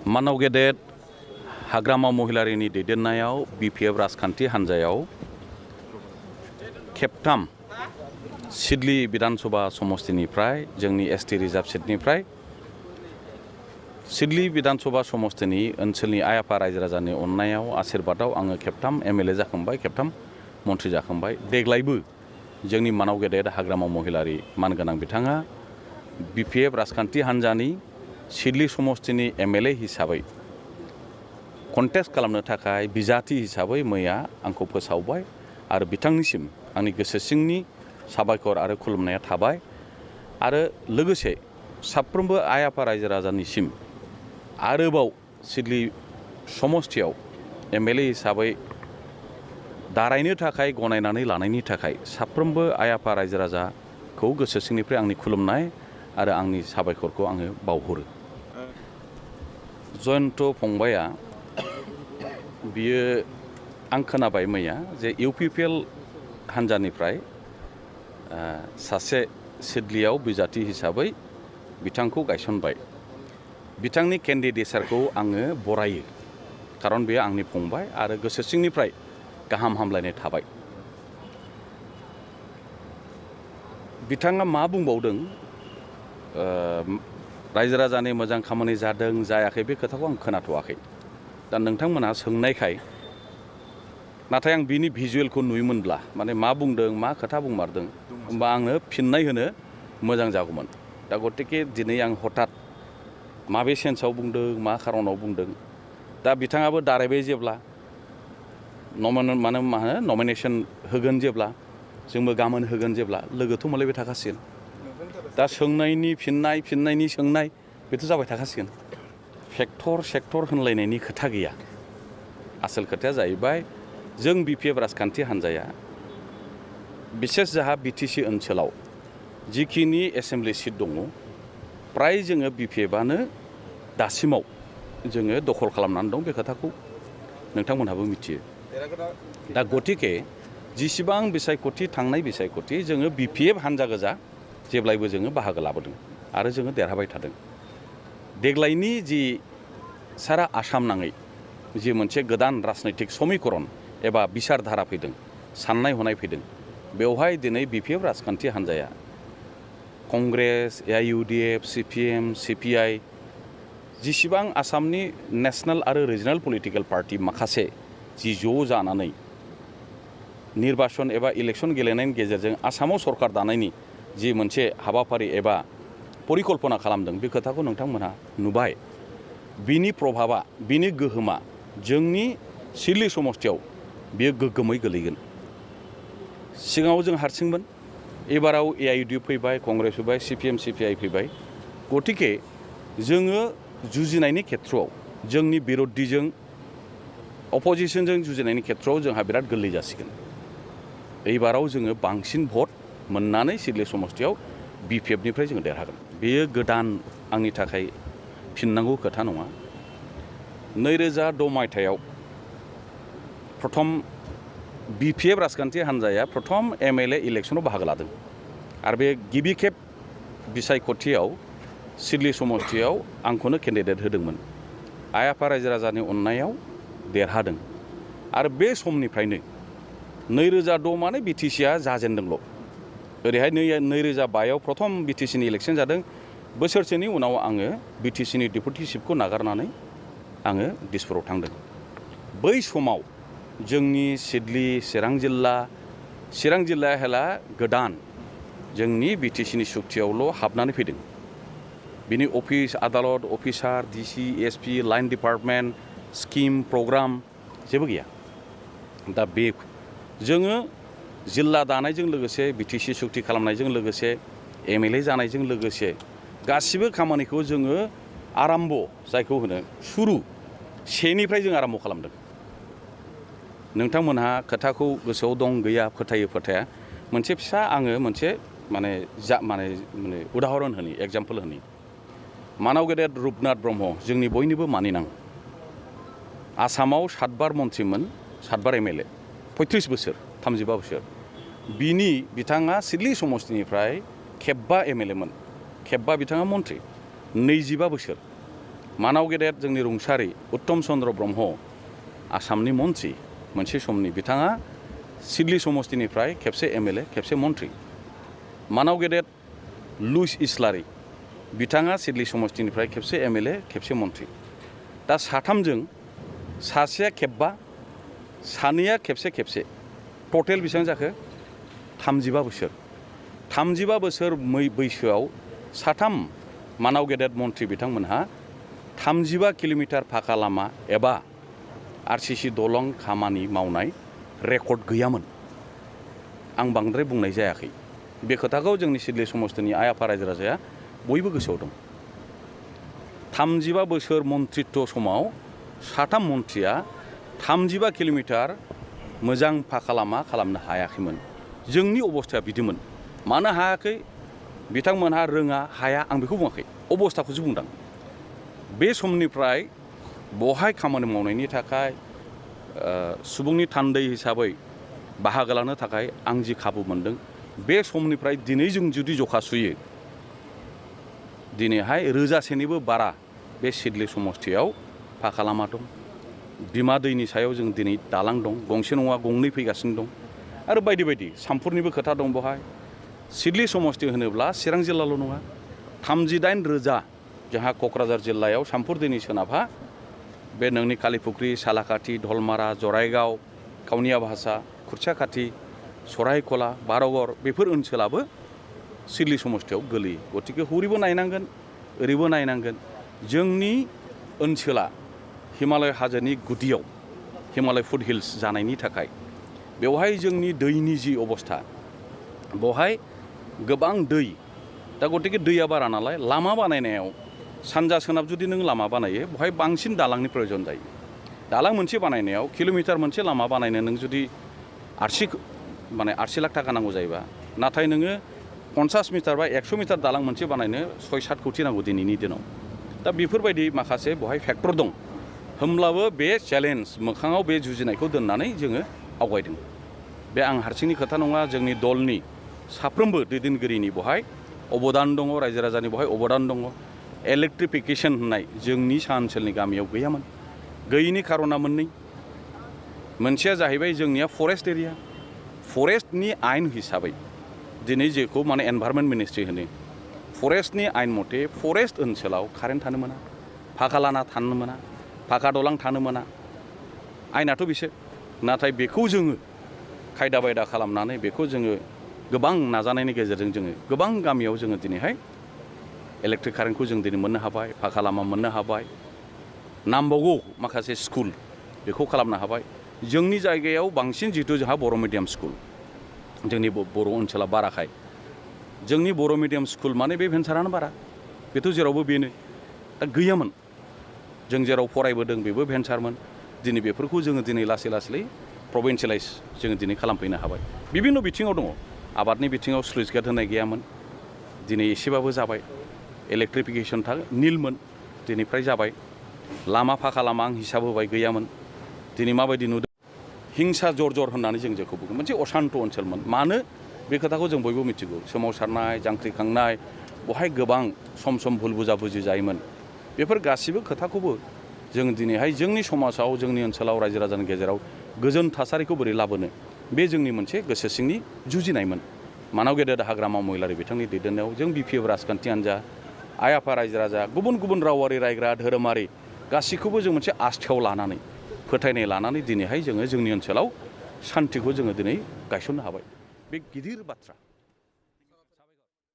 मानाव गेदेर हाग्रामा महिलारिनि दैदेननायाव BPF राजखान्थि हान्जायाव खेबथाम सिडली विधानसभा समष्टिनिफ्राय जोंनि ST रिजार्भ सीटनिफ्राय सिडली विधानसभा समष्टिनि ओनसोलनि आइ आफा रायजो राजानि अननायाव आशीर्बादाव आङो खेबथाम MLA जाखांबाय, खेबथाम मन्थ्रि जाखांबाय। देग्लायबो जोंनि मानाव गेदेर हाग्रामा महिलारि मानगोनां बिथाङा BPF राजखान्थि हान्जानि सिडली समष्टिनि MLA हिसाबै कन्टेस्ट खालामनो थाखाय बिजाथि हिसाबै मैया आंखौ फोसावबाय आरो बिथांनिसिम आंनि गोसो सिंनि साबायखर आरो खुलुमनाया थाबाय आरो लोगोसे साफ्रोमबो आइ आफा रायजो राजानिसिम आरोबाव सिडली समष्टियाव MLA हिसाबै दारायनो थाखाय गनायनानै लानायनि थाखाय साफ्रोमबो आइ आफा रायजो राजाखौ गोसो सिंनिफ्राय आंनि खुलुमनाय आरो आंनि साबायखरखौ आङो बावहरो। जयन्त फंबाया बियो आं खोनाबाय मैया जे UPPL हान्जानिफ्राय सासे सिडलीयाव बिजाथि हिसाबै बिथांखौ गायसनबाय। बिथांनि केन्डिडेटसारखौ आङो बरायो, खारन बेयो आंनि फंबाय आरो गोसो सिंनिफ्राय गाहाम हामलायनाय थाबाय। बिथाङा मा बुंबावदों, रायजो राजानि मोजां खामानि जादों जायाखै बे खोथाखौ आं खोनाथ'वाखै। दा नोंथांमोनहा सोंनायखाय नाथाय आं बिनि भिजुवेलखौ नुयोमोनब्ला माने मा बुंदों मा खोथा बुंमारदों होमबा आङो फिननाय होनो मोजां जागौमोन। दा गतिके दिनै आं हठात माबे सेन्सआव बुंदों मा खारनाव बुंदों, दा बिथाङाबो दारायबाय जेब्ला नमिनेसन होगोन जेब्ला जोंबो गाबोन होगोन जेब्ला लोगोथ' मोनलायबाय थाखासिगोन। दा सोंनायनि फिननाय फिननायनि सोंनाय बेथ' जाबाय थाखासिगोन। फेक्टर सेक्टर होनलायनायनि खोथा गैया। आसोल खोथाया जाहैबाय जों BPF राजखान्थि हान्जाया बिसेस जाहा BTC ओनसोलाव जिखिनि एसेम्बलि सिट दङ प्राय जोङो BPFआनो दासिमाव जोङो दखल खालामनानै दं, बे खोथाखौ नोंथांमोनहाबो मिथियो। दा गतिके जिसिबां बिसायख'थि थांनाय बिसायख'थि जोङो BPF हान्जा गोजा जेब्लायबो जोङो बाहागो लाबोदों आरो जोङो देरहाबाय थादों। देग्लायनि जि सारा आसाम नाङै जि मोनसे गोदान राजनैतिक समीकरन एबा बिसारधारा फैदों, साननाय हनाय फैदों, बेवहाय दिनै BPF राजखान्थि हान्जाया कंग्रेस, AIUDF, CPM, CPI जिसिबां आसामनि नेशनेल आरो रिजनेल पलिटिकेल पार्टि माखासे जि ज' जानानै निर्बासन एबा इलेक्सन गेलेनायनि गेजेरजों आसामाव सरकार दानायनि जि मोनसे हाबाफारि एबा परिकल्पना खालामदों बे खोथाखौ नोंथांमोनहा नुबाय। बिनि प्रभाबा बिनि गोहोमा जोंनि सिडली समष्टियाव बेयो गोग्गोमै गोलैगोन। सिगाङाव जों हारसिंमोन, एबाराव AIUDF फैबाय, कंग्रेस फैबाय, CPM, CPI फैबाय। गतिके जोङो जुजिनायनि खेथ्रआव जोंनि बिर'धिजों अपोजिसनजों जुजिनायनि खेथ्रआव जोंहा बिराद गोरलै जासिगोन। एबाराव जोङो बांसिन भट मोननानै सिडली समष्टियाव BPFनिफ्राय जोङो देरहागोन। बेयो गोदान आंनि थाखाय फिननांगौ खोथा नङा। 2006 मायथाइयाव प्रथम BPF राजखान्थि हान्जाया प्रथम MLA इलेक्सनाव बाहागो लादों आरो बे गिबि खेब बिसायख'थियाव सिडली समष्टियाव आंखौनो केन्डिडेट होदोंमोन। आइ आफा रायजो राजानि अननायाव देरहादों आरो बे समनिफ्रायनो 2006 माने BTCआ जाजेनदोंल'। ओरैहाय 2005आव प्रथम BTCनि इलेक्सन जादों। बोसोरसेनि उनाव आङो BTCनि डेपुटि चिफखौ नागारनानै आङो दिसपुराव थांदों। बै समाव जोंनि सिडली चिरां जिल्लाया हेला गोदान जोंनि BTCनि सुक्तियावल' हाबनानै फैदों। बिनि अफिस आदालत अफिसार DC SP line department scheme programme जेबो गैया। दा बे जोङो जिल्ला दानायजों लोगोसे BTC सुक्ति खालामनायजों लोगोसे MLA जानायजों लोगोसे गासिबो खामानिखौ जोङो आराम्भ जायखौ होनो सुरु सेनिफ्राय जों आराम्भ खालामदों। नोंथांमोनहा खोथाखौ गोसोआव दं गैया फोथायो फोथाया मोनसे फिसा आङो मोनसे माने उदाहरन होनि एग्जाम्पल होनि। मानाव गेदेर रुपनाथ ब्रह्म जोंनि बयनिबो मानिनां आसामाव 7 बार मन्थ्रिमोन, 7 बार MLA, 35 बोसोर 35 बोसोर। बिथाङा सिडली समष्टिनिफ्राय खेबबा MLA मोन, खेबबा बिथाङा मन्थ्रि, 25 बोसोर मानाव गेदेर जोंनि रुंसारि उत्तम चन्द्र ब्रह्म आसामनि मन्त्रि मोनसे समनि बिथाङा सिडली समष्टिनिफ्राय खेबसे एमएलए खेबसे मन्त्रि मानाव गेदेर लुइस इस्लारि बिथाङा सिडली समष्टिनिफ्राय खेबसे एमएलए खेबसे मन्त्रि दा साथामजों सासेया खेबबा सानैया खेबसे खेबसे टटेल बेसेबां जाखो 35 बोसोर बैसोआव साथाम मानाव गेदेर मन्त्रि बिथांमोनहा 35 किल'मिटार फाखा लामा एबा आरसीसी दलं खामानि मावनाय रेकर्ड गैयामोन आं बांद्राय बुंनाय जायाखै बे खोथाखौ जोंनि सिडली समष्टिनि आइ आफा रायजो राजाया बयबो गोसोआव दं 35 बोसोर मन्त्रित्व समाव साथाम मन्त्रिया 35 किल'मिटार मोजां फाखा लामा खालामनो हायाखैमोन जोंनि अबस्थाया बिदिमोन मानो हायाखै बिथांमोनहा रोङा हाया आं बेखौ बुङाखै अबस्थाखौसो बुंदों बे समनिफ्राय बहाय खामानि मावनायनि थाखाय सुबुंनि थान्दै हिसाबै बाहागो लानो थाखाय आं जि खाबु मोनदों बे समनिफ्राय दिनै जों जुदि जखा सुयो दिनैहाय 1000सेनिबो बारा बे सिडली समष्टियाव फाखा लामा दं बिमा दैनि सायाव जों दिनै दालां दं गंसे नङा गंनै फैगासिनो दं आरो बायदि बायदि सामफुरनिबो खोथा दं बहाय सिडली समष्टि होनोब्ला चिरां जिल्लाल' नङा 38,000 जोंहा क'क्राझार जिल्लायाव सामफुर दैनि सोनाबहा बे नोंनि कालिफुख्रि सालाकाथि धलमारा जराइगाव काउनिया भासा खुरसियाखाथि सराइखला बारगर बेफोर ओनसोलाबो सिडली समष्टियाव गोलैयो गतिके हरैबो नायनांगोन ओरैबो नायनांगोन जोंनि ओनसोला हिमालय हाजोनि गुदियाव हिमालय फुट हिल्स जानायनि थाखाय बेवहाय जोंनि दैनि जि अबस्था बेवहाय गोबां दै दा गतिके दैया बारा नालाय लामा बानायनायाव सानजा सोनाब जुदि नों लामा बानायो बेवहाय बांसिन दालांनि प्रयोजन जायो दालां मोनसे बानायनायाव किल'मिटार मोनसे लामा बानायनो नों जुदि 8 लाख थाखा नांगौ जायोबा नाथाय नोङो 50 मिटार बा 100 मिटार दालां मोनसे बानायनो 6-7 कोटि नांगौ दिनैनि दिनाव दा बेफोरबायदि माखासे बेवहाय फेक्टर दं होमब्लाबो बे चेलेन्ज मोखाङाव बे जुजिनायखौ दोननानै जोङो आवगायदों बे आं हारसिंनि खोथा नङा जोंनि दलनि साफ्रोमबो दैदेनगिरिनि बेवहाय अबदान दङ रायजो राजानि बेवहाय अबदान दङ इलेक्ट्रिफिकेशन होननाय जोंनि सा ओनसोलनि गामियाव गैयामोन गैयैनि खारना मोननै मोनसेया जाहैबाय जोंनिया फरेस्ट एरिया फरेस्टनि आयेन हिसाबै दिनै जेखौ माने एनभायरनमेन्ट मिनिस्ट्रि होनो फरेस्टनि आयेन मथे फरेस्ट ओनसोलाव कारेन्ट थानो मोना फाखा लाना थानो मोना फाखा दलां थानो मोना आयेनाथ' बिसो नाथाय बेखौ जोङो खायदा बायदा खालामनानै बेखौ जोङो गोबां नाजानायनि गेजेरजों जोङो गोबां गामियाव जोङो दिनैहाय इलेक्ट्रिक कारेन्टखौ जों दिनै मोननो हाबाय फाखा लामा मोननो हाबाय नांबावगौ माखासे स्कुल बेखौ खालामनो हाबाय जोंनि जायगायाव बांसिन जिहेतु जोंहा बर' मिडियाम स्कुल जोंनि बर' ओनसोला बाराखाय जोंनि बर' मिडियाम स्कुल माने बे भेन्सारानो बारा बेथ' जेरावबो बेनो दा गैयामोन जों जेराव फरायबोदों बेबो भेन्सारमोन दिनै बेफोरखौ जोङो दिनै लासै लासै प्रभिन्सियेलाइज जोङो दिनै खालामफैनो हाबाय बिभिन्न बिथिङाव दङ आबादनि बिथिङाव स्लुइस गेट होनाय गैयामोन दिनै एसेबाबो जाबाय इलेक्ट्रिफिकेशन निलमोन दिनैफ्राय जाबाय लामा फाखा लामा आं हिसाब होबाय गैयामोन दिनै माबायदि नुदों हिंसा जर होननानै जों जेखौ बुङो मोनसे असान्त ओनसोलमोन मानो बे खोथाखौ जों बयबो मिथिगौ सोमावसारनाय जांख्रिखांनाय बहाय गोबां सम भुल बुजाबुजि जायोमोन बेफोर गासिबो खोथाखौबो जों दिनैहाय जोंनि समाजाव जोंनि ओनसोलाव रायजो राजानि गेजेराव गोजोन थासारिखौ बोरै लाबोनो बे जोंनि मोनसे गोसो सिंनि जुजिनायमोन मानाव गेदेर हाग्रामा महिलारि बिथांनि दैदेननायाव जों बिपिएफ राजखान्थि हान्जा आइ आफा रायजो राजा गुबुन गुबुन रावारि रायग्रा धोरोमारि गासैखौबो जों मोनसे आस्थायाव लानानै फोथायनाय लानानै दिनैहाय जोङो जोंनि ओनसोलाव सान्थिखौ जोङो दिनै गायसननो हाबाय बे गिदिर बाथ्रा